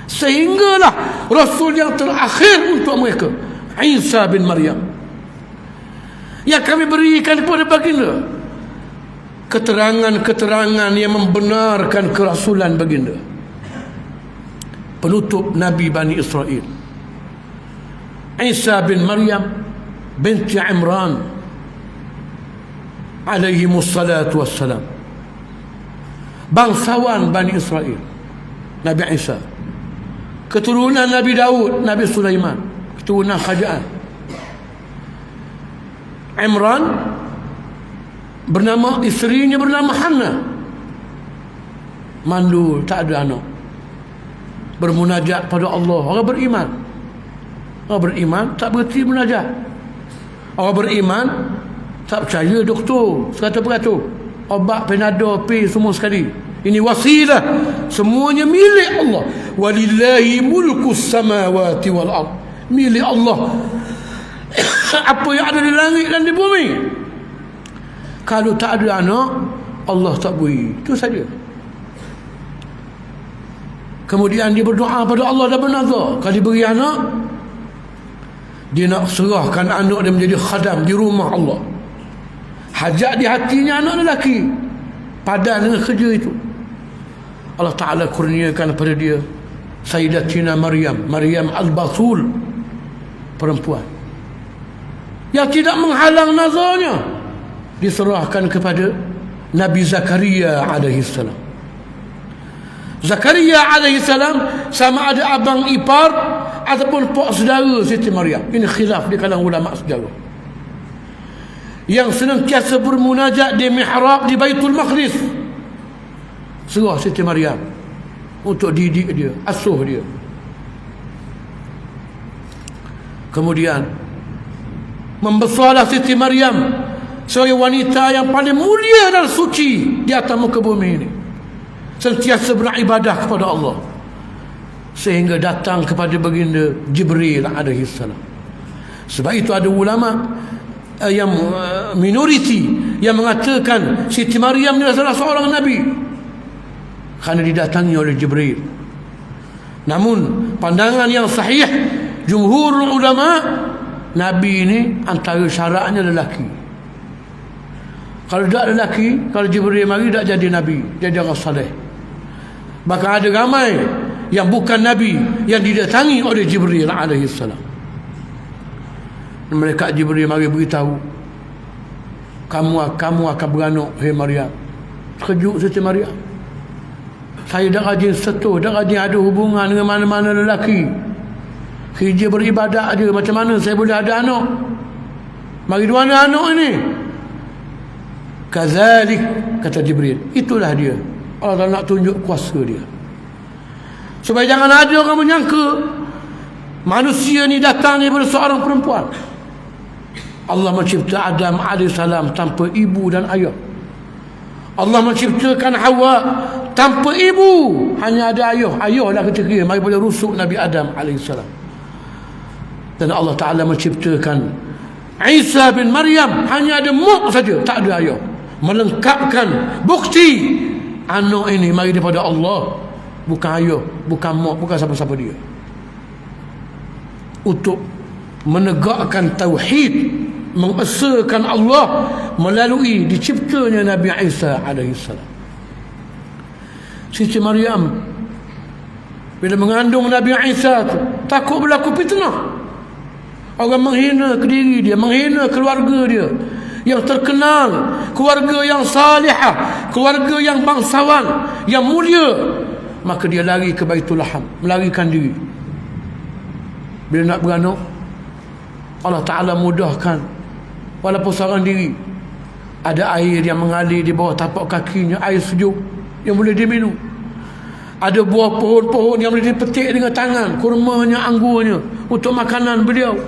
sehinggalah Rasul yang terakhir untuk mereka, Isa bin Maryam, yang kami berikan kepada baginda keterangan-keterangan yang membenarkan kerasulan baginda, penutup Nabi Bani Israel. Isa bin Maryam binti Imran alaihimus salatu wassalam, bangsawan Bani Israel, Nabi Isa, keturunan Nabi Daud, Nabi Sulaiman, keturunan kerajaan. Imran bernama, isterinya bernama Hannah, mandul, tak ada anak, bermunajat pada Allah. Orang beriman tak berhenti munajat. Orang beriman tak percaya doktor 100%, obat Panadol, pil semua sekali. Ini wasilah, semuanya milik Allah. Walillahi mulkus samawati wal ard, milik Allah apa yang ada di langit dan di bumi. Kalau tak ada anak, Allah tak beri, itu saja. Kemudian dia berdoa pada Allah dan bernazar, kalau diberi anak, dia nak serahkan anak dia menjadi khadam di rumah Allah. Hajat di hatinya anak lelaki, padan dengan kerja itu. Allah Ta'ala kurniakan pada dia Sayyidatina Maryam al-Batul, perempuan yang tidak menghalang nazarnya, diserahkan kepada Nabi Zakaria alaihissalam. Zakaria alaihissalam sama ada abang ipar ataupun pak saudara Siti Maryam. Ini khilaf di kalangan ulama sejarah. Yang senantiasa bermunajat di mihrab di Baitul Maqdis, serah Siti Maryam untuk didik dia, asuh dia. Kemudian membesarlah Siti Maryam sebagai wanita yang paling mulia dan suci di atas muka bumi ini, sentiasa beribadah kepada Allah, sehingga datang kepada baginda Jibril alaihissalam. Sebab itu ada ulama yang minoriti yang mengatakan Siti Maryam adalah salah seorang nabi kerana didatangi oleh Jibril. Namun pandangan yang sahih jumhur ulama, nabi ini antara syaratnya lelaki. Kalau tak lelaki, kalau Jibril mari tak jadi nabi, jadi orang saleh. Bahkan ada ramai yang bukan nabi yang didatangi oleh Jibril alaihissalam. Mereka Jibril mari beritahu, kamu akan beranak, hei Maryam. Terkejut Siti Maryam. Saya dah rajin setuh, dah rajin ada hubungan dengan mana-mana lelaki. Kerja beribadat aja, macam mana saya boleh ada anak? Mari dua anak ini. Kazalik, kata Jibril, itulah dia. Allah nak tunjuk kuasa dia, supaya jangan ada orang menyangka Manusia ni datang daripada seorang perempuan. Allah mencipta Adam AS tanpa ibu dan ayah. Allah menciptakan Hawa tanpa ibu, hanya ada ayah. Ayahlah ketika daripada rusuk Nabi Adam AS. Dan Allah Ta'ala menciptakan Isa bin Maryam, hanya ada mak saja, tak ada ayah. Melengkapkan bukti anak ini mari daripada Allah, bukan ayah, bukan mak, bukan siapa-siapa dia. Untuk menegakkan tauhid, mengesahkan Allah melalui diciptanya Nabi Isa AS. Siti Maryam bila mengandung Nabi Isa tu, takut berlaku fitnah. Orang menghina diri dia, menghina keluarga dia yang terkenal, keluarga yang salihah, keluarga yang bangsawan, yang mulia. Maka dia lari ke Baitul Laham, melarikan diri. Bila nak beranak, Allah Ta'ala mudahkan, walaupun seorang diri, ada air yang mengalir di bawah tapak kakinya, air sejuk yang boleh diminum. Ada buah pohon-pohon yang boleh dipetik dengan tangan, kurmanya, anggurnya, untuk makanan beliau.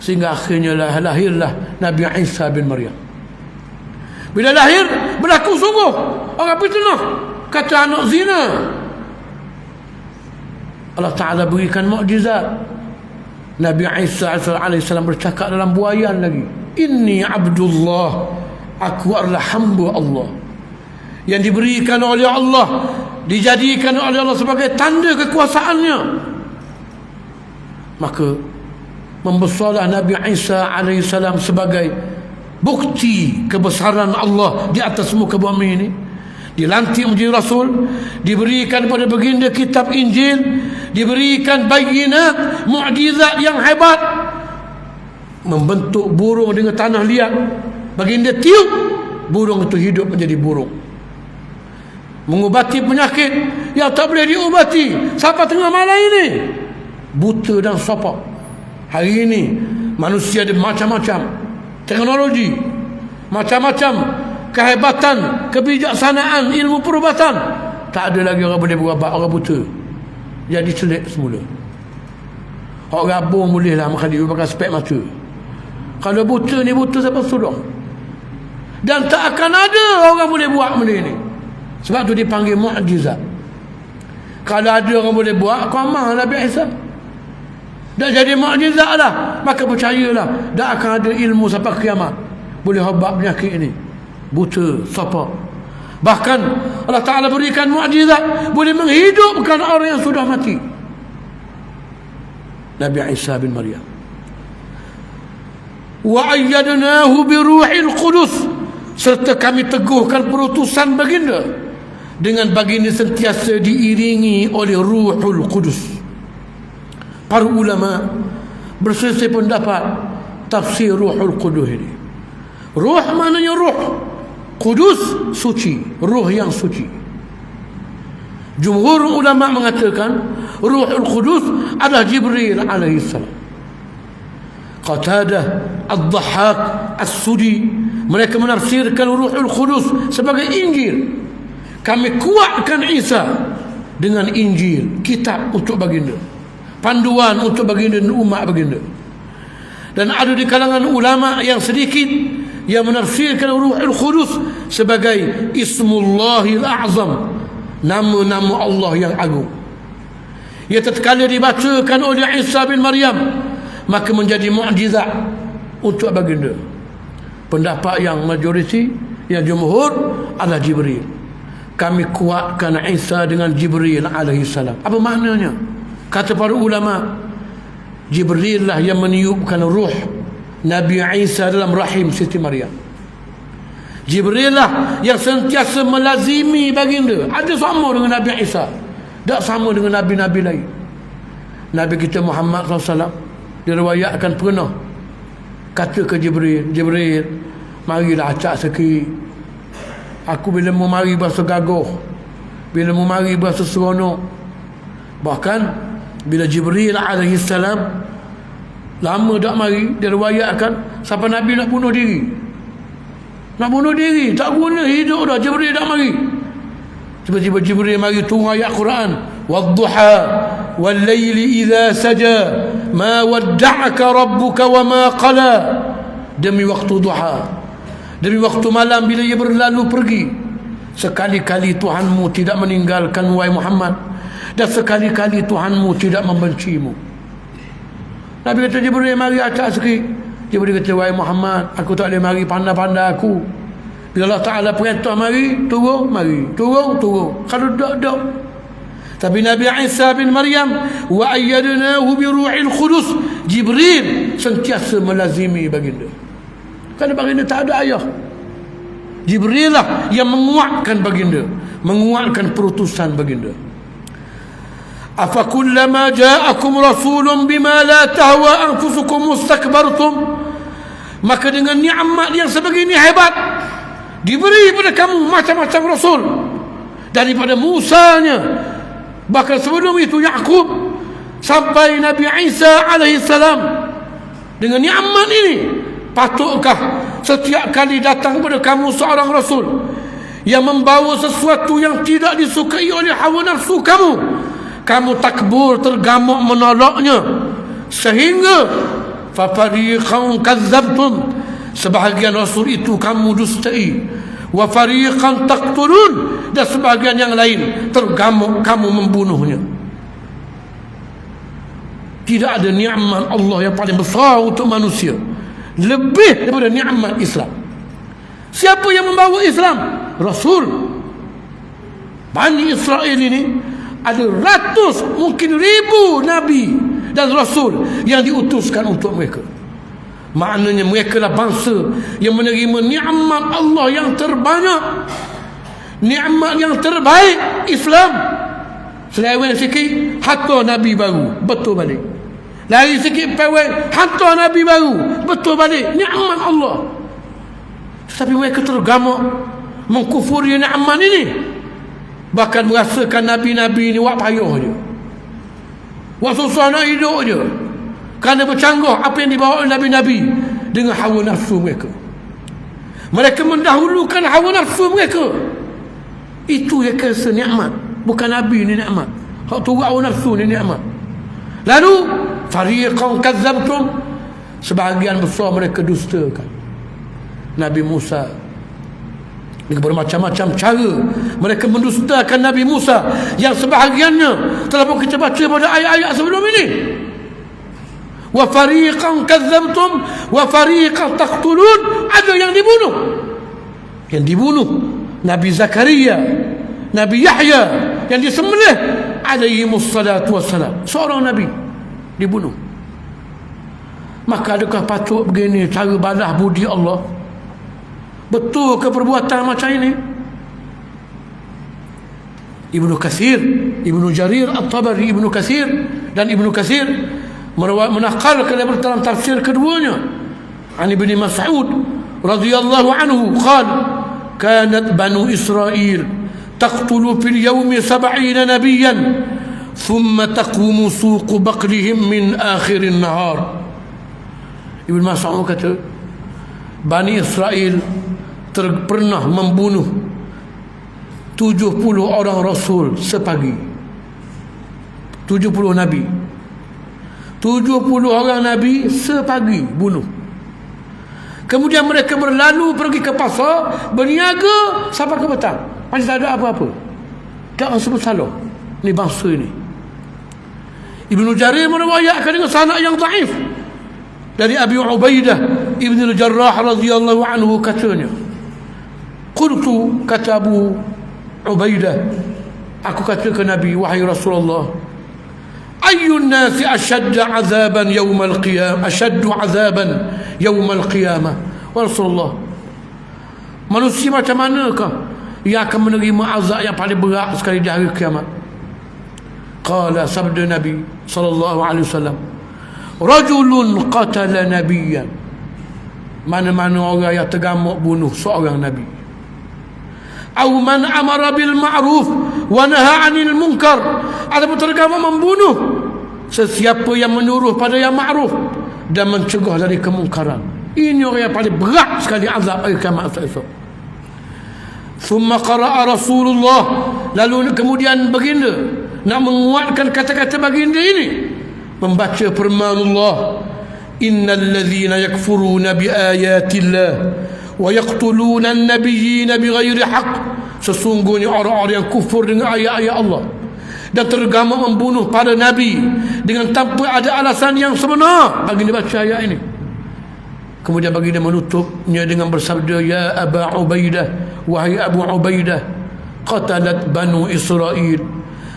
Sehingga akhirnya lahirlah Nabi Isa bin Maryam. Bila lahir, berlaku sungguh orang fitnah, kata anak zina. Allah Ta'ala berikan mukjizat. Nabi Isa AS bercakap dalam buayan lagi, Inni Abdullah, aku adalah hamba Allah yang diberikan oleh Allah, dijadikan oleh Allah sebagai tanda kekuasaannya. Maka membesarlah Nabi Isa AS sebagai bukti kebesaran Allah di atas muka bumi ini. Dilantik menjadi Rasul, diberikan pada baginda kitab Injil, diberikan bayinat, mukjizat yang hebat, membentuk burung dengan tanah liat. Baginda tiup, burung itu hidup menjadi burung. Mengubati penyakit yang tak boleh diubati sampai tengah malam ini, buta dan sopak. Hari ini manusia ada macam-macam teknologi, macam-macam kehebatan, kebijaksanaan, ilmu perubatan. Tak ada lagi orang boleh berubat orang buta. Jadi celik semula. Orang rabung boleh lah makan dia pakai spek mata. Kalau buta ni buta sampai sudah. Dan tak akan ada orang boleh buat benda ni. Sebab tu dipanggil mukjizat. Kalau ada orang boleh buat, qamah Nabi Isa, dah jadi mukjizat lah, maka percayalah, dah akan ada ilmu sampai kiamat boleh ubat penyakit ini, buta, sopak. Bahkan Allah Ta'ala berikan mukjizat boleh menghidupkan orang yang sudah mati. Nabi Isa bin Maryam. Wa ayyadnahu bi ruhil qudus, serta kami teguhkan perutusan baginda dengan baginda sentiasa diiringi oleh Ruhul Qudus. Para ulama berselisih pendapat tafsir Ruhul Qudus ini. Ruh maknanya ruh, Qudus suci, ruh yang suci. Jumhur ulama mengatakan Ruhul Qudus adalah Jibril alaihissalam. Qatadah, Ad-Dhahhak, As-Sudi, mereka menafsirkan Ruhul Qudus sebagai Injil. Kami kuatkan Isa dengan Injil, kitab untuk baginda, panduan untuk baginda dan umat baginda. Dan ada di kalangan ulama yang sedikit yang menafsirkan Ruhul Qudus sebagai Ismullahil A'zam, nama-nama Allah yang agung. Ia tatkala dibacakan oleh Isa bin Maryam, maka menjadi mukjizat untuk baginda. Pendapat yang majoriti, yang jumhur adalah Jibril. Kami kuatkan Isa dengan Jibril alaihissalam. Apa maknanya? Kata para ulama, Jibril lah yang meniupkan ruh Nabi Isa dalam rahim Siti Maryam. Jibril lah yang sentiasa melazimi baginda. Ada sama dengan Nabi Isa, tak sama dengan Nabi-Nabi lain. Nabi kita Muhammad SAW diriwayatkan pernah kata ke Jibril, Jibril, marilah acak sikit. Aku bila mau mari berasa gagah, bila mau mari berasa seronok. Bahkan bila Jibril alaihissalam lama tak mari, dia riwayatkan sampai Nabi nak bunuh diri. Nak bunuh diri, tak guna hidup dah, Jibril tak mari. Tiba-tiba Jibril mari turun ayat Quran, wadduha "Wal-laili idza saja ma wadda'aka rabbuka wa ma qala." Demi waktu duha, demi waktu malam bila ia berlalu pergi, sekali-kali Tuhanmu tidak meninggalkan wahai Muhammad, dan sekali-kali Tuhanmu tidak membencimu. Nabi kata, Jibril mari atas sikit. Jibril kata, wahai Muhammad, aku tak boleh mari pandai-pandai aku. Bila Allah Ta'ala perintah mari, turun, mari. Turun, turun. Kalau duduk. Tapi Nabi Isa bin Maryam, wa ayyadnahu bi ruhil qudus, Jibril sentiasa melazimi baginda. Kerana baginda tak ada ayah. Jibril lah yang menguatkan baginda, menguatkan perutusan baginda. Afakullama ja'akum rasulun bima la tahwa anfusukum mustakbartum. Maka dengan nikmat yang sebegini hebat diberi pada kamu macam-macam rasul, daripada Musanya, bahkan sebelum itu Yaqub, sampai Nabi Isa alaihissalam. Dengan nikmat ini, patutkah setiap kali datang kepada kamu seorang rasul yang membawa sesuatu yang tidak disukai oleh hawa nafsu kamu, kamu takbur, tergamuk menolaknya, sehingga fafariqan kadzabtum, sebahagian rasul itu kamu dustai, wa fariqan taqtulun, dan sebahagian yang lain tergamuk kamu membunuhnya. Tidak ada nikmat Allah yang paling besar untuk manusia lebih daripada nikmat Islam. Siapa yang membawa Islam? Rasul. Bani Israel ini ada ratus, mungkin ribu nabi dan rasul yang diutuskan untuk mereka. Maknanya mereka lah bangsa yang menerima nikmat Allah yang terbanyak, nikmat yang terbaik, Islam. Seleweng sikit hantar nabi baru, betul balik. Lari sikit pewek, hantar nabi baru, betul balik. Nikmat Allah. Tetapi mereka tergamuk mengkufuri nikmat ini, bahkan merasakan nabi-nabi ini wak payah je, wak susah nak hidup je, kerana bercanggah apa yang dibawa oleh nabi-nabi dengan hawa nafsu mereka. Mereka mendahulukan hawa nafsu mereka. Itu yang kata nikmat. Bukan nabi ni nikmat, hak tu hawa nafsu ni nikmat. Lalu fariqan kadzabtum, sebahagian besar mereka dustakan Nabi Musa. Dengan bermacam-macam cara mereka mendustakan Nabi Musa, yang sebahagiannya telah pun kita baca pada ayat-ayat sebelum ini. Wa fariqan kadzabtum wa fariqan taqtulun. Ada yang dibunuh. Yang dibunuh Nabi Zakaria, Nabi Yahya, yang disembelih alaihimus salatu wassalam. Seorang nabi dibunuh. Maka adakah patut begini cara balas budi Allah? Betul ke perbuatan macam ini? Ibnu Katsir, Ibnu Jarir At-Tabari, Ibnu Katsir dan Ibnu Katsir menakalkan dalam tafsir keduanya an Ibnu Mas'ud radhiyallahu anhu qala kanat banu Israil taqtulu fil yawmi 70 nabiyyan thumma taqumu suqu baqlihim min akhir an-nahar. Ibnu Mas'ud kata, Bani Israel pernah membunuh 70 orang rasul sepagi. 70 nabi, 70 orang nabi sepagi bunuh. Kemudian mereka berlalu pergi ke pasar, berniaga sampai ke petang, macam tak ada apa-apa. Tak rasa bersalah ni bangsa ini. Ibnu Jarir meriwayatkan dengan sanad yang dhaif dari Abi Ubaidah Ibn al-Jarrah radhiyallahu anhu, katanya, qultu, kata Abu Ubaidah, aku kata ke Nabi, wahai Rasulullah, ayyun nasi ashaddu azaban yawmal qiyamah, ashaddu azaban yawmal qiyamah. Rasulullah, manusia macam manakah yang akan menerima azab yang paling berat sekali di hari kiamat? Qala, sabda Nabi sallallahu alaihi wasallam, rajulun qatala nabiyyan, mana-mana orang yang tergamuk bunuh seorang nabi. Au man amara bil ma'ruf wa naha 'anil munkar, ataupun tergamuk membunuh sesiapa yang menyuruh pada yang ma'ruf dan mencegah dari kemungkaran. Ini orang yang paling berat sekali azab hari kiamat esok. Thumma qara'a Rasulullah, lalu kemudian baginda nak menguatkan kata-kata baginda ini, membaca firman Allah, innal ladzina yakfuruna biayatillah wa yaqtuluna an-nabiyyina bighairi haqq, sesungguhnya orang-orang yang kufur dengan ayat-ayat Allah dan tergama membunuh para nabi dengan tanpa ada alasan yang sebenar. Baginda baca ayat ini, kemudian baginda menutupnya dengan bersabda, ya Aba Ubaidah, wahai Abu Ubaidah, qatalat Banu Israel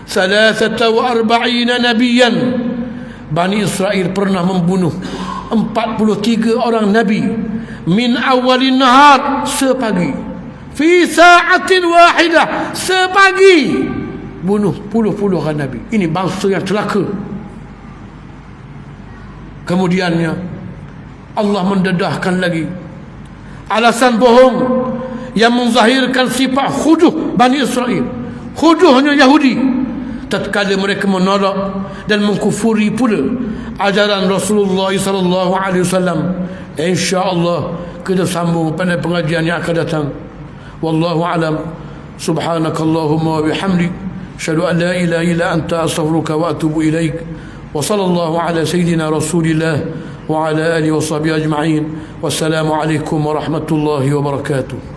43 nabiyan. Bani Israel pernah membunuh 43 orang nabi, min awalin nahar, sepagi, fi sa'atin wahidah, sepagi bunuh puluh-puluhan nabi. Ini bangsa yang celaka. Kemudiannya Allah mendedahkan lagi alasan bohong yang menzahirkan sifat khuduh Bani Israel, khuduhnya Yahudi, tatkala mereka menolak dan mengkufuri pula ajaran Rasulullah sallallahu alaihi wasallam. Insya-Allah kita sambung pada pengajian yang akan datang. Wallahu alam. Subhanakallahumma wa bihamdik, asyhadu an la ilaha illa anta, astaghfiruka wa atubu ilaik. Wa sallallahu ala sayyidina Rasulillah wa ala alihi wa sahbihi ajma'in. Wassalamu alaikum warahmatullahi wabarakatuh.